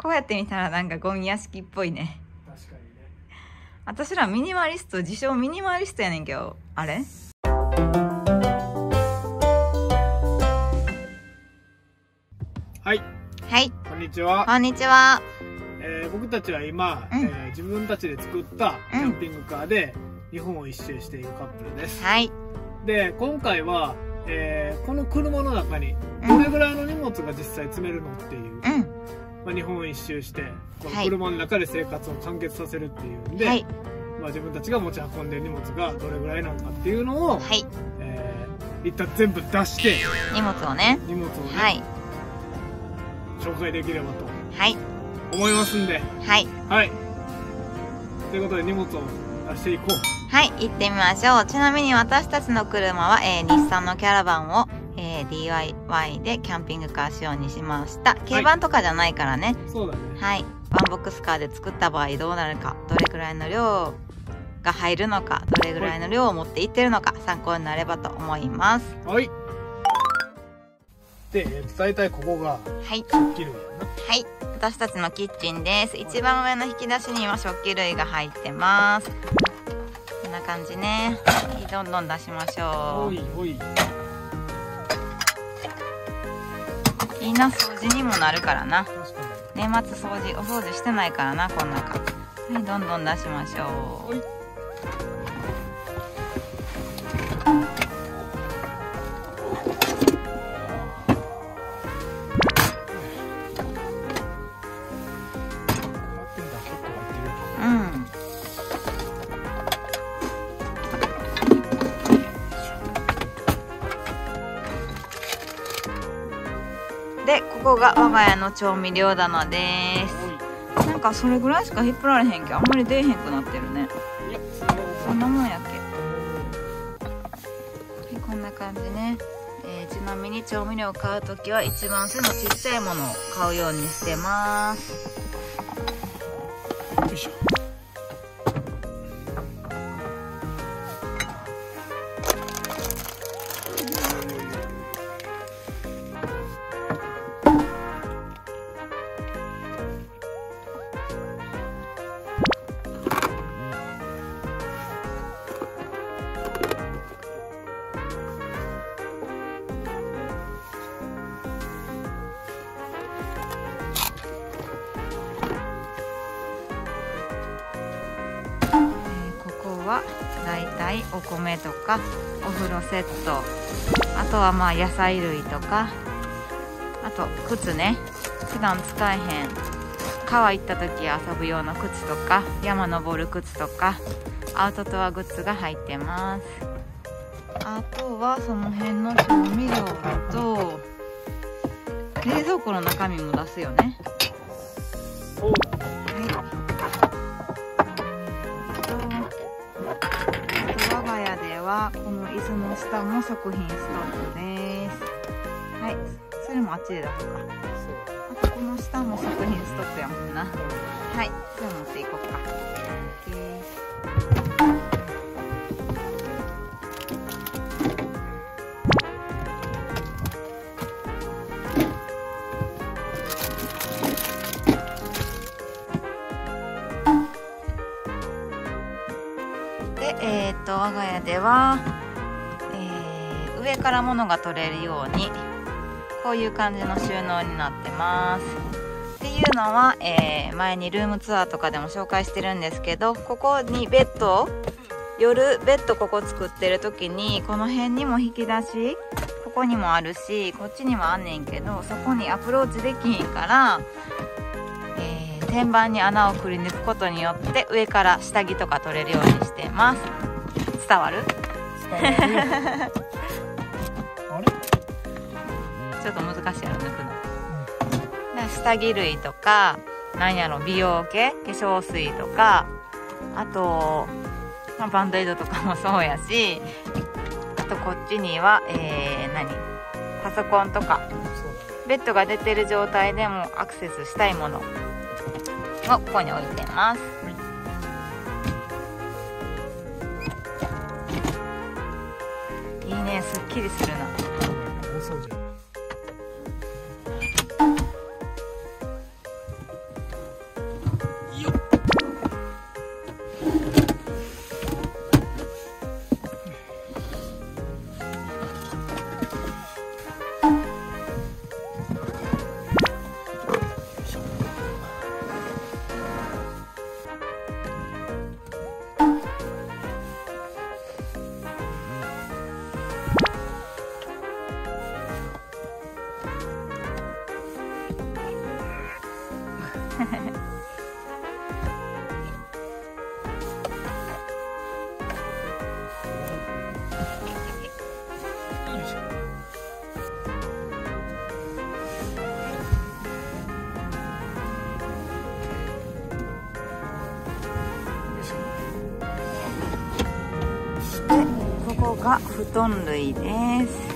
こうやって見たらなんかゴミ屋敷っぽいね。確かにね。私らミニマリスト、自称ミニマリストやねんけど、あれはい、はい、こんにちは。こんにちは。僕たちは今、自分たちで作ったキャンピングカーで日本を一周しているカップルです。はい。で、今回は、この車の中にどれぐらいの荷物が実際詰めるのっていう、まあ、日本一周してこの車の中で生活を完結させるっていうんで、まあ、自分たちが持ち運んでる荷物がどれぐらいなのかっていうのを、一旦全部出して荷物をね、紹介できればと思いますんで、ということで荷物を出していこう。はい、行ってみましょう。ちなみに私たちの車は、日産のキャラバンを、DIY でキャンピングカー仕様にしました。軽バンとかじゃないからね。そうだね。はい。ワンボックスカーで作った場合どうなるか、どれくらいの量が入るのか、どれぐらいの量を持っていってるのか、参考になればと思います。はい。で、大体ここが食器類やな。はい。私たちのキッチンです。一番上の引き出しには食器類が入ってます。こんな感じね。どんどん出しましょう。いいな、掃除にもなるからな。年末お掃除してないからな、この中。はい、どんどん出しましょう。で、ここが我が家の調味料棚です。なんかそれぐらいしか引っ張られへんけど、あんまり出えへんくなってるね。そんなもんやっけ。はい、こんな感じね。ちなみに調味料を買うときは一番背のちっちゃいものを買うようにしてます。よいしょ。だいたいお米とかお風呂セット、あとはまあ野菜類とか、あと靴ね、普段使えへん川行った時遊ぶ用の靴とか、山登る靴とかアウトドアグッズが入ってます。あとはその辺の調味料と冷蔵庫の中身も出すよね。そうだね。この椅子の下も食品ストックです。はい、それもあっちで出すか。あとこの下も食品ストックやもんな。はい、じゃあ持っていこうか。で、我が家では、上から物が取れるようにこういう感じの収納になってます。っていうのは、前にルームツアーとかでも紹介してるんですけど、ここにベッドを夜ベッドここ作ってる時にこの辺にも引き出しここにもあるし、こっちにもあんねんけど、そこにアプローチできひんから、天板に穴をくり抜くことによって上から下着とか取れるようにしてます。伝わる？伝わる。あれ？ちょっと難しいやろ、抜くの。下着類とか、なんやろ、美容系、化粧水とか、あと、まあ、バンドエイドとかもそうやし、あとこっちには、パソコンとか、ベッドが出てる状態でもアクセスしたいものをここに置いてます。いいね、すっきりするな。ここが布団類です。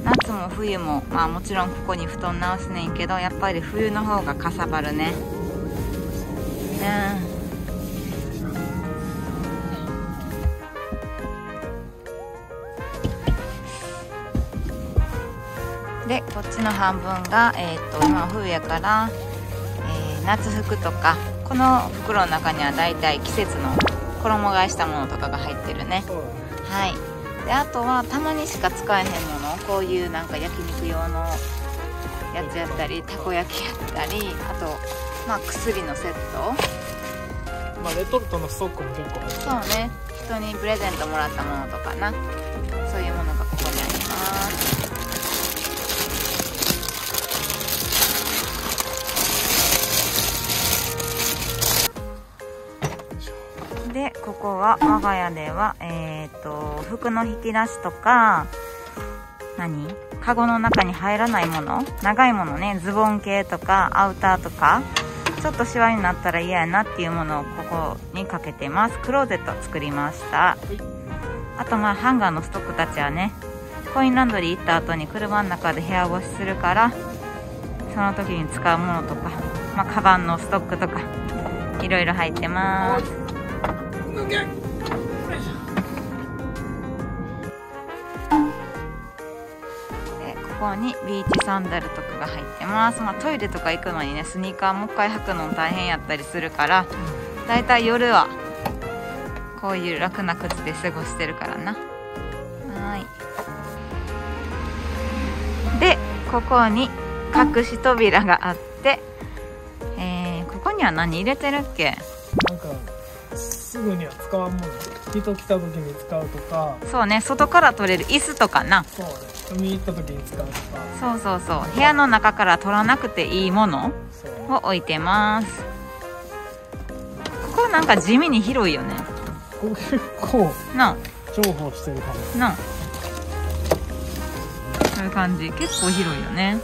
夏も冬もまあもちろんここに布団直すねんけど、やっぱり冬の方がかさばるね。でこっちの半分が、今冬やから、夏服とか、この袋の中にはだいたい季節の衣替えしたものとかが入ってるね。はい。であとはたまにしか使えへんもの、こういうなんか焼肉用のやつやったり、たこ焼きやったり、あとまあ薬のセット、まあレトルトのストックも結構入ってる。そうね、人にプレゼントもらったものとかな、そういうものがここにあります。でここは我が家では服の引き出しとか、カゴの中に入らないもの、長いものね、ズボン系とかアウターとか、ちょっとシワになったら嫌やなっていうものをここにかけてます。クローゼット作りました。あとまあハンガーのストックたちはね、コインランドリー行った後に車の中で部屋干しするから、その時に使うものとか、まあカバンのストックとかいろいろ入ってます。ここにビーチサンダルとかが入ってます。まあ、トイレとか行くのにね、スニーカーもう一回履くの大変やったりするから、だいたい夜はこういう楽な靴で過ごしてるからな。はい。でここに隠し扉があって、ここには何入れてるっけ？なんかすぐには使わんもの、人来た時に使うとか。そうね、外から取れる椅子とかな。そうね、海行った時に使うとか。そうそうそう、部屋の中から取らなくていいものを置いてます。ここなんか地味に広いよね。ここ結構な重宝してるかもな、そういう感じ、結構広いよね。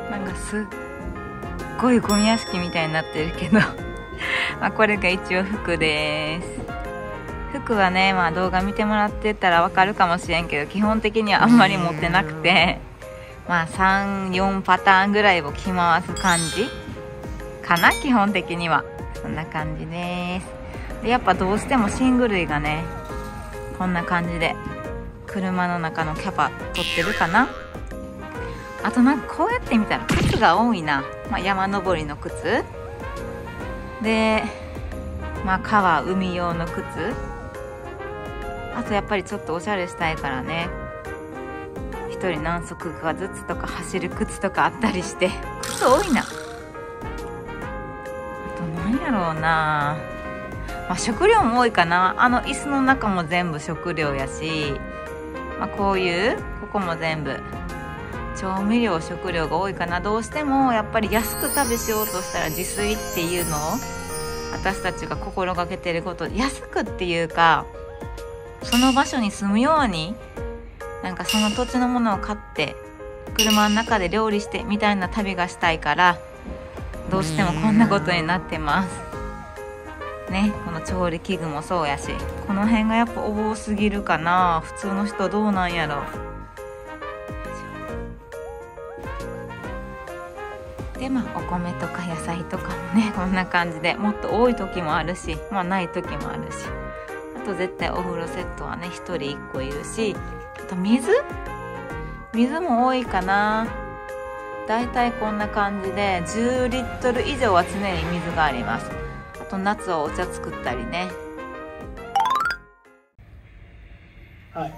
なんかすっごいゴミ屋敷みたいになってるけどまあこれが一応服です。服はね、まあ動画見てもらってたらわかるかもしれんけど、基本的にはあんまり持ってなくて、まあ3、4パターンぐらいを着回す感じかな、基本的には。そんな感じです。でやっぱどうしても寝具類がね、こんな感じで車の中のキャパ取ってるかな。あとなんかこうやって見たら靴が多いな。まあ、山登りの靴で、まあ川海用の靴、あとやっぱりちょっとおしゃれしたいからね、一人何足かずつとか走る靴とかあったりして、靴多いな。あと何やろうな、まあ、食料も多いかな。あの椅子の中も全部食料やし、まあ、こういうここも全部調味料食料が多いかな。どうしてもやっぱり安く旅しようとしたら自炊っていうのを私たちが心がけてることで、安くっていうかその場所に住むようになんかその土地のものを買って車の中で料理してみたいな旅がしたいから、どうしてもこんなことになってますね。この調理器具もそうやし、この辺がやっぱ多すぎるかな。普通の人どうなんやろ。でまあお米とか野菜とかもねこんな感じで、もっと多い時もあるし、まあない時もあるし、あと絶対お風呂セットはね1人1個いるし、あと水も多いかな。だいたいこんな感じで10リットル以上は常に水があります。あと夏はお茶作ったりね。はい、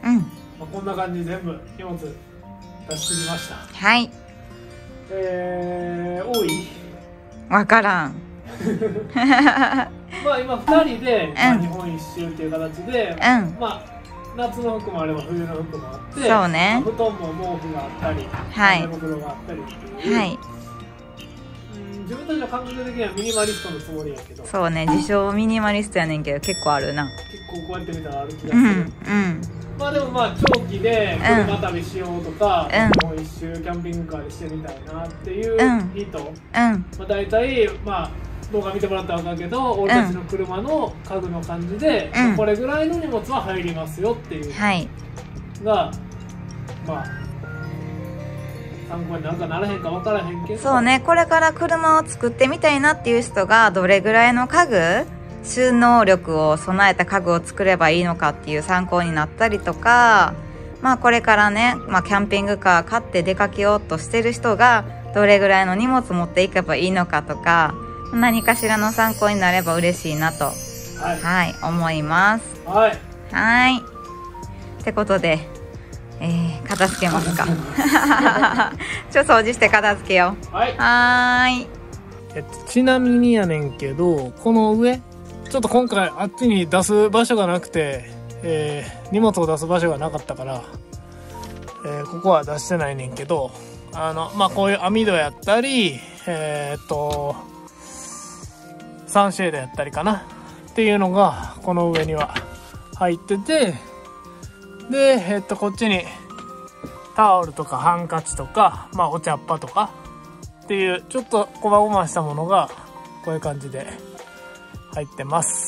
うん、まあ、こんな感じで全部荷物出してきました。はい。多い？わからんまあ今2人で、まあ、日本一周っていう形で、まあ夏の服もあれば冬の服もあって、そうね、布団も毛布があったり、寝袋があったりっていう、はい、自分たちの感覚的にはミニマリストのつもりやけど、そうね、自称ミニマリストやねんけど結構あるな。結構こうやって見たらある気がする。まあでもまあ長期で車旅しようとか、日本一周キャンピングカーでしてみたいなっていう人、まあ大体まあ動画見てもらったら分かるけど、俺たちの車の家具の感じで、これぐらいの荷物は入りますよっていうのが、まあ参考になるかならへんか分からへんけど、そうね、これから車を作ってみたいなっていう人がどれぐらいの家具、収納力を備えた家具を作ればいいのかっていう参考になったりとか、まあこれからね、まあ、キャンピングカー買って出かけようとしてる人がどれぐらいの荷物持っていけばいいのかとか、何かしらの参考になれば嬉しいなと、はい、思います。はい。ってことで、片付けますか。ちょっと掃除して片付けよう。はい。ちなみにやねんけど、この上ちょっと今回あっちに出す場所がなくて、荷物を出す場所がなかったから、ここは出してないねんけど、まあこういう網戸やったり、サンシェードやったりかなっていうのがこの上には入ってて、でこっちにタオルとかハンカチとか、まあお茶っ葉とかっていうちょっとこまごましたものがこういう感じで入ってます。